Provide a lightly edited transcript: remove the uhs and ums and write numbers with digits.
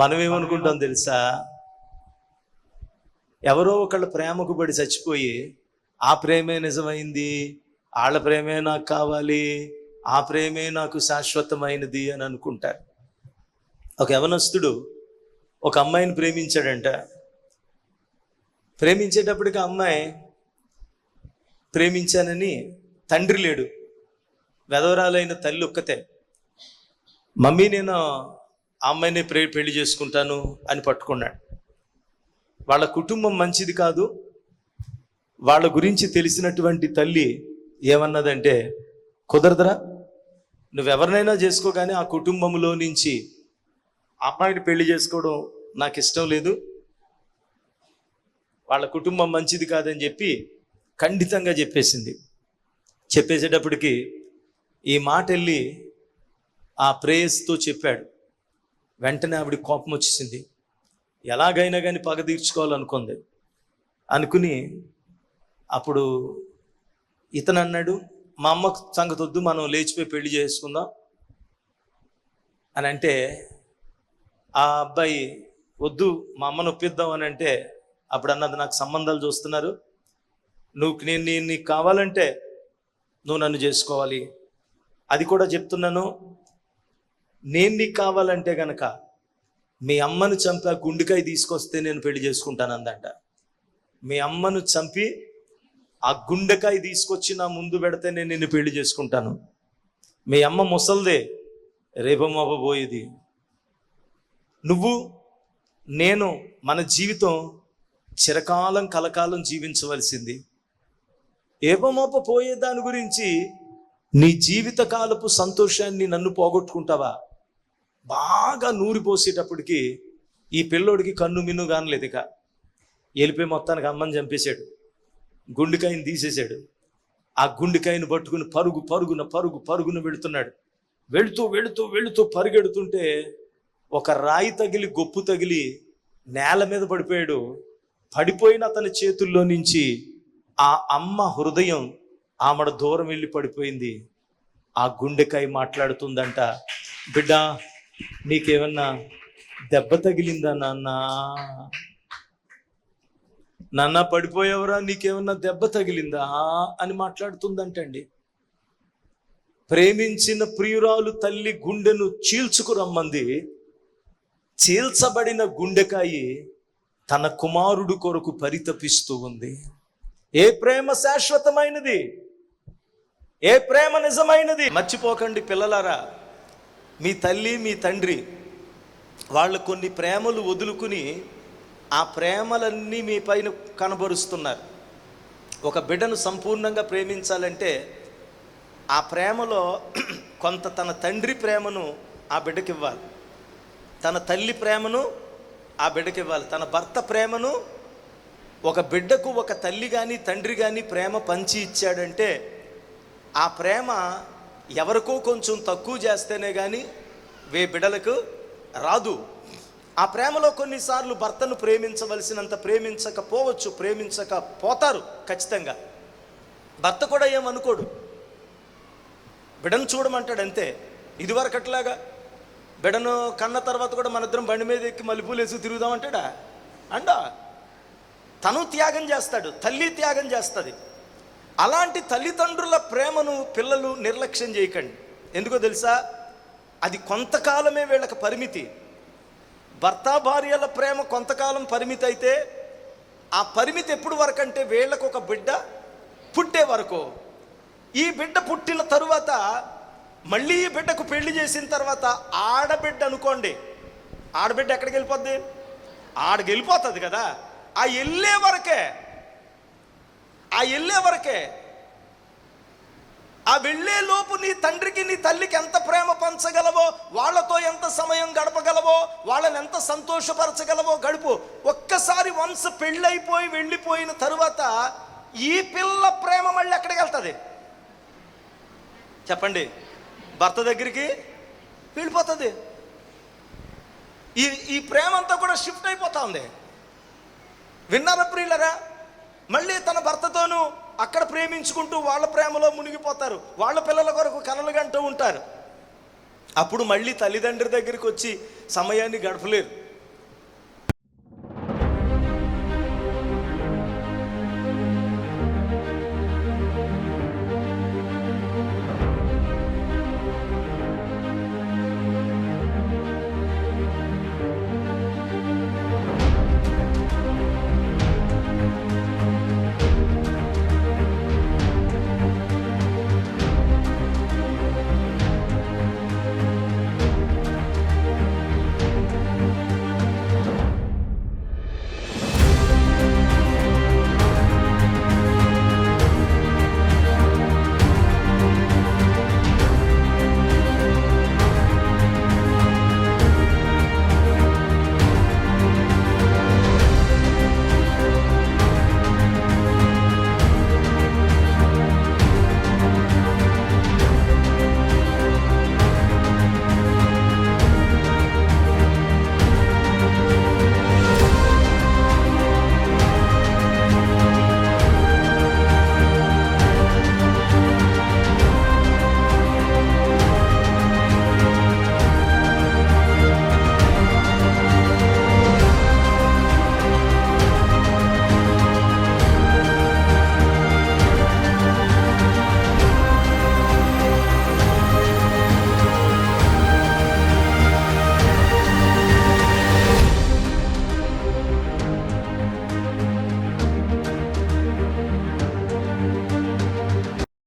మనం ఏమనుకుంటాం తెలుసా, ఎవరో ఒకళ్ళ ప్రేమకు పడి చచ్చిపోయి ఆ ప్రేమే నిజమైంది, వాళ్ళ ప్రేమే నాకు కావాలి, ఆ ప్రేమే నాకు శాశ్వతమైనది అని అనుకుంటారు. ఒక యవనస్తుడు ఒక అమ్మాయిని ప్రేమించాడంట. ప్రేమించేటప్పటికి ఆ అమ్మాయి ప్రేమించానని తండ్రి లేడు, వెధవరాలైన తల్లి ఒక్కతే. మమ్మీ నేను ఆ అమ్మాయిని పెళ్లి చేసుకుంటాను అని పట్టుకున్నాడు. వాళ్ళ కుటుంబం మంచిది కాదు. వాళ్ళ గురించి తెలిసినటువంటి తల్లి ఏమన్నదంటే, కుదరదురా, నువ్వెవరినైనా చేసుకో, కానీ ఆ కుటుంబంలో నుంచి అమ్మాయిని పెళ్లి చేసుకోవడం నాకు ఇష్టం లేదు, వాళ్ళ కుటుంబం మంచిది కాదని చెప్పి ఖండితంగా చెప్పేసింది. చెప్పేసేటప్పటికి ఈ మాట వెళ్ళి ఆ ప్రేయస్తో చెప్పాడు. వెంటనే ఆవిడ కోపం వచ్చేసింది. ఎలాగైనా కానీ పగ తీర్చుకోవాలనుకుంది. అనుకుని అప్పుడు ఇతను అన్నాడు, మా అమ్మ సంగతి వద్దు, మనం లేచిపోయి పెళ్లి చేసుకుందాం అని అంటే, ఆ అబ్బాయి వద్దు మా అమ్మను ఒప్పిద్దాం అని అంటే, అప్పుడు అన్నది, నాకు సంబంధాలు చూస్తున్నారు, నేను నీకు కావాలంటే నువ్వు నన్ను చేసుకోవాలి, అది కూడా చెప్తున్నాను, నేను నీకు కావాలంటే గనక మీ అమ్మను చంపి ఆ గుండెకాయ తీసుకొస్తే నేను పెళ్లి చేసుకుంటాను అందంట. మీ అమ్మను చంపి ఆ గుండెకాయ తీసుకొచ్చి నా ముందు పెడితే నేను నిన్ను పెళ్లి చేసుకుంటాను. మీ అమ్మ ముసల్దే, రేపమవ్వబోయేది. నువ్వు నేను మన జీవితం చిరకాలం కలకాలం జీవించవలసింది. ఏపమోప పోయే దాని గురించి నీ జీవితకాలపు సంతోషాన్ని నన్ను పోగొట్టుకుంటావా? బాగా నూరిపోసేటప్పటికి ఈ పిల్లోడికి కన్ను మిన్ను కానలేదు. ఇక వెళ్ళిపోయి మొత్తానికి అమ్మని చంపేశాడు, గుండెకాయని తీసేశాడు. ఆ గుండెకాయని పట్టుకుని పరుగున వెళుతున్నాడు. వెళుతూ పరిగెడుతుంటే ఒక రాయి తగిలి, గొప్పు తగిలి నేల మీద పడిపోయాడు. పడిపోయిన అతని చేతుల్లో నుంచి ఆ అమ్మ హృదయం ఆమెడ దూరం వెళ్ళి పడిపోయింది. ఆ గుండెకాయ మాట్లాడుతుందంట, బిడ్డ నీకేమన్నా దెబ్బ తగిలిందా నాన్న పడిపోయావురా, నీకేమన్నా దెబ్బ తగిలిందా అని మాట్లాడుతుందంటండి. ప్రేమించిన ప్రియురాలు తల్లి గుండెను చీల్చుకురమ్మంది. చీల్చబడిన గుండెకాయి తన కుమారుడు కొరకు పరితపిస్తూ ఉంది. ఏ ప్రేమ శాశ్వతమైనది, ఏ ప్రేమ నిజమైనది? మర్చిపోకండి పిల్లలారా, మీ తల్లి మీ తండ్రి వాళ్ళు కొన్ని ప్రేమలు వదులుకుని ఆ ప్రేమలన్నీ మీ పైన కనబరుస్తున్నారు. ఒక బిడ్డను సంపూర్ణంగా ప్రేమించాలంటే ఆ ప్రేమలో కొంత తన తండ్రి ప్రేమను ఆ బిడ్డకి ఇవ్వాలి, తన తల్లి ప్రేమను ఆ బిడ్డకి ఇవ్వాలి, తన భర్త ప్రేమను. ఒక బిడ్డకు ఒక తల్లి కానీ తండ్రి కానీ ప్రేమ పంచి ఇచ్చాడంటే ఆ ప్రేమ ఎవరికో కొంచెం తక్కువ చేస్తేనే కానీ బిడ్డలకు రాదు. ఆ ప్రేమలో కొన్నిసార్లు భర్తను ప్రేమించవలసినంత ప్రేమించకపోవచ్చు, ప్రేమించకపోతారు ఖచ్చితంగా. భర్త కూడా ఏమనుకోడు, బిడ్డను చూడమంటాడు అంతే. ఇదివరకట్లాగా బిడ్డను కన్న తర్వాత కూడా మన ఇద్దరం బండి మీద ఎక్కి మల్లెపూలు వేసి తిరుగుదామంటాడా? అండా తను త్యాగం చేస్తాడు, తల్లి త్యాగం చేస్తుంది. అలాంటి తల్లిదండ్రుల ప్రేమను పిల్లలు నిర్లక్ష్యం చేయకండి. ఎందుకో తెలుసా, అది కొంతకాలమే వీళ్ళకి పరిమితి. భర్త భార్యల ప్రేమ కొంతకాలం పరిమితి అయితే ఆ పరిమితి ఎప్పుడు వరకు అంటే వీళ్ళకు ఒక బిడ్డ పుట్టే వరకు. ఈ బిడ్డ పుట్టిన తరువాత మళ్ళీ ఈ బిడ్డకు పెళ్లి చేసిన తర్వాత ఆడబిడ్డ అనుకోండి, ఆడబిడ్డ ఎక్కడికి వెళ్ళిపోద్ది? ఆడకి వెళ్ళిపోతుంది కదా. ఆ వెళ్ళే వరకే ఆ వెళ్ళే లోపు నీ తండ్రికి నీ తల్లికి ఎంత ప్రేమ పంచగలవో, వాళ్ళతో ఎంత సమయం గడపగలవో, వాళ్ళని ఎంత సంతోషపరచగలవో గడుపు. ఒక్కసారి వన్స్ పెళ్ళైపోయి వెళ్ళిపోయిన తరువాత ఈ పిల్ల ప్రేమ మళ్ళీ ఎక్కడికి వెళ్తుంది చెప్పండి? భర్త దగ్గరికి వెళ్ళిపోతుంది. ఈ ప్రేమ అంతా కూడా షిఫ్ట్ అయిపోతా ఉంది. విన్నారా ప్రియులరా? మళ్ళీ తన భర్తతోనూ అక్కడ ప్రేమించుకుంటూ వాళ్ళ ప్రేమలో మునిగిపోతారు, వాళ్ళ పిల్లల కొరకు కలలు గంటూ ఉంటారు. అప్పుడు మళ్ళీ తల్లిదండ్రి దగ్గరికి వచ్చి సమయాన్ని గడపలేరు.